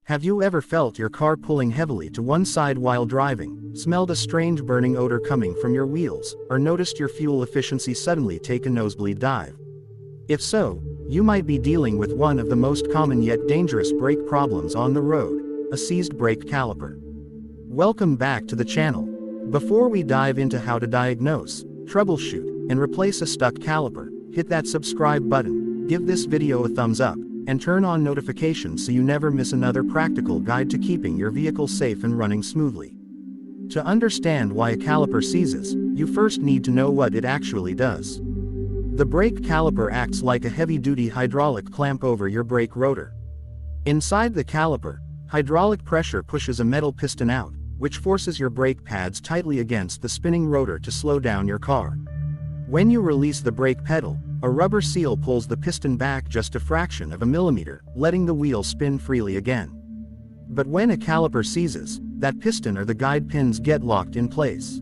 Have you ever felt your car pulling heavily to one side while driving, smelled a strange burning odor coming from your wheels, or noticed your fuel efficiency suddenly take a nosebleed dive? If so, you might be dealing with one of the most common yet dangerous brake problems on the road, a seized brake caliper. Welcome back to the channel. Before we dive into how to diagnose, troubleshoot, and replace a stuck caliper, hit that subscribe button, give this video a thumbs up, and turn on notifications so you never miss another practical guide to keeping your vehicle safe and running smoothly. To understand why a caliper seizes, you first need to know what it actually does. The brake caliper acts like a heavy-duty hydraulic clamp over your brake rotor. Inside the caliper, hydraulic pressure pushes a metal piston out, which forces your brake pads tightly against the spinning rotor to slow down your car. When you release the brake pedal, a rubber seal pulls the piston back just a fraction of a millimeter, letting the wheel spin freely again. But when a caliper seizes, that piston or the guide pins get locked in place.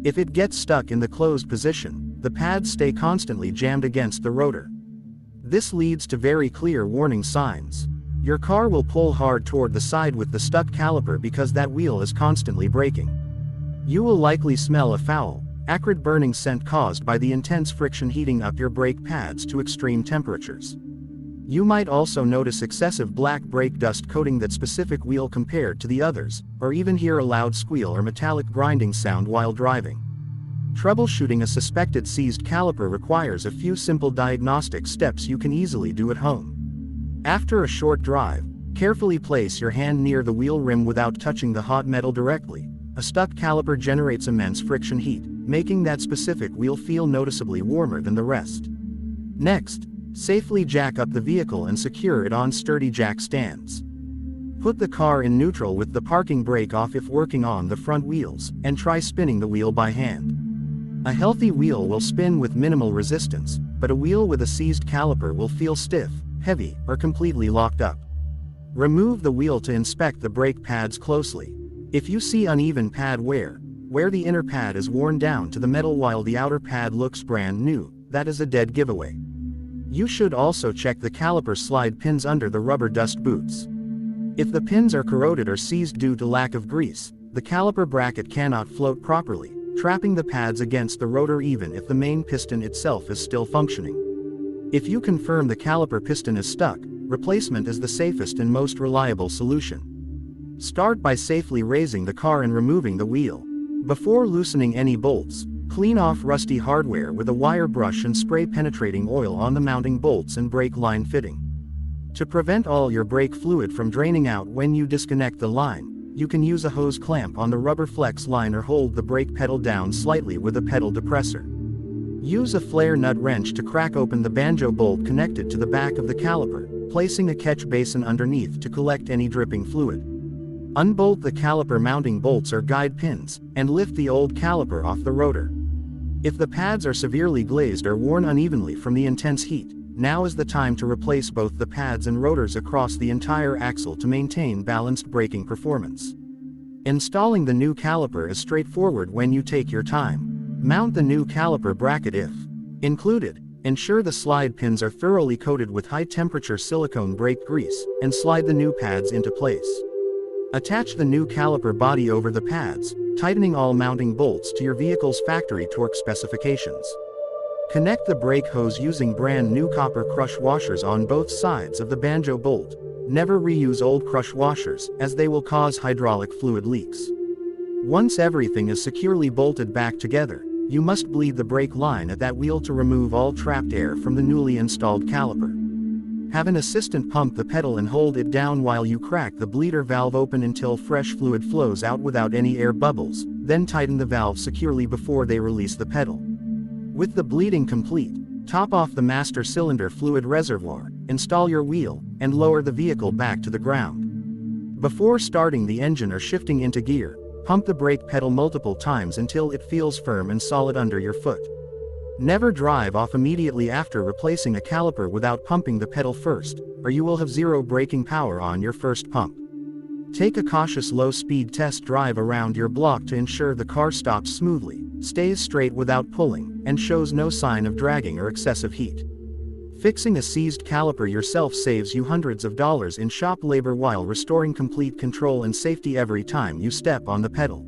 If it gets stuck in the closed position, the pads stay constantly jammed against the rotor. This leads to very clear warning signs. Your car will pull hard toward the side with the stuck caliper because that wheel is constantly braking. You will likely smell a foul, acrid burning scent caused by the intense friction heating up your brake pads to extreme temperatures. You might also notice excessive black brake dust coating that specific wheel compared to the others, or even hear a loud squeal or metallic grinding sound while driving. Troubleshooting a suspected seized caliper requires a few simple diagnostic steps you can easily do at home. After a short drive, carefully place your hand near the wheel rim without touching the hot metal directly. A stuck caliper generates immense friction heat, making that specific wheel feel noticeably warmer than the rest. Next, safely jack up the vehicle and secure it on sturdy jack stands. Put the car in neutral with the parking brake off if working on the front wheels, and try spinning the wheel by hand. A healthy wheel will spin with minimal resistance, but a wheel with a seized caliper will feel stiff, heavy, or completely locked up. Remove the wheel to inspect the brake pads closely. If you see uneven pad wear, where the inner pad is worn down to the metal while the outer pad looks brand new, that is a dead giveaway. You should also check the caliper slide pins under the rubber dust boots. If the pins are corroded or seized due to lack of grease, the caliper bracket cannot float properly, trapping the pads against the rotor even if the main piston itself is still functioning. If you confirm the caliper piston is stuck, replacement is the safest and most reliable solution. Start by safely raising the car and removing the wheel. Before loosening any bolts, clean off rusty hardware with a wire brush and spray penetrating oil on the mounting bolts and brake line fitting. To prevent all your brake fluid from draining out when you disconnect the line, you can use a hose clamp on the rubber flex line or hold the brake pedal down slightly with a pedal depressor. Use a flare nut wrench to crack open the banjo bolt connected to the back of the caliper, placing a catch basin underneath to collect any dripping fluid. Unbolt the caliper mounting bolts or guide pins, and lift the old caliper off the rotor. If the pads are severely glazed or worn unevenly from the intense heat, now is the time to replace both the pads and rotors across the entire axle to maintain balanced braking performance. Installing the new caliper is straightforward when you take your time. Mount the new caliper bracket if included. Ensure the slide pins are thoroughly coated with high-temperature silicone brake grease, and slide the new pads into place. Attach the new caliper body over the pads, tightening all mounting bolts to your vehicle's factory torque specifications. Connect the brake hose using brand new copper crush washers on both sides of the banjo bolt. Never reuse old crush washers, as they will cause hydraulic fluid leaks. Once everything is securely bolted back together, you must bleed the brake line at that wheel to remove all trapped air from the newly installed caliper. Have an assistant pump the pedal and hold it down while you crack the bleeder valve open until fresh fluid flows out without any air bubbles, then tighten the valve securely before they release the pedal. With the bleeding complete, top off the master cylinder fluid reservoir, install your wheel, and lower the vehicle back to the ground. Before starting the engine or shifting into gear, pump the brake pedal multiple times until it feels firm and solid under your foot. Never drive off immediately after replacing a caliper without pumping the pedal first, or you will have zero braking power on your first pump. Take a cautious low-speed test drive around your block to ensure the car stops smoothly, stays straight without pulling, and shows no sign of dragging or excessive heat. Fixing a seized caliper yourself saves you hundreds of dollars in shop labor while restoring complete control and safety every time you step on the pedal.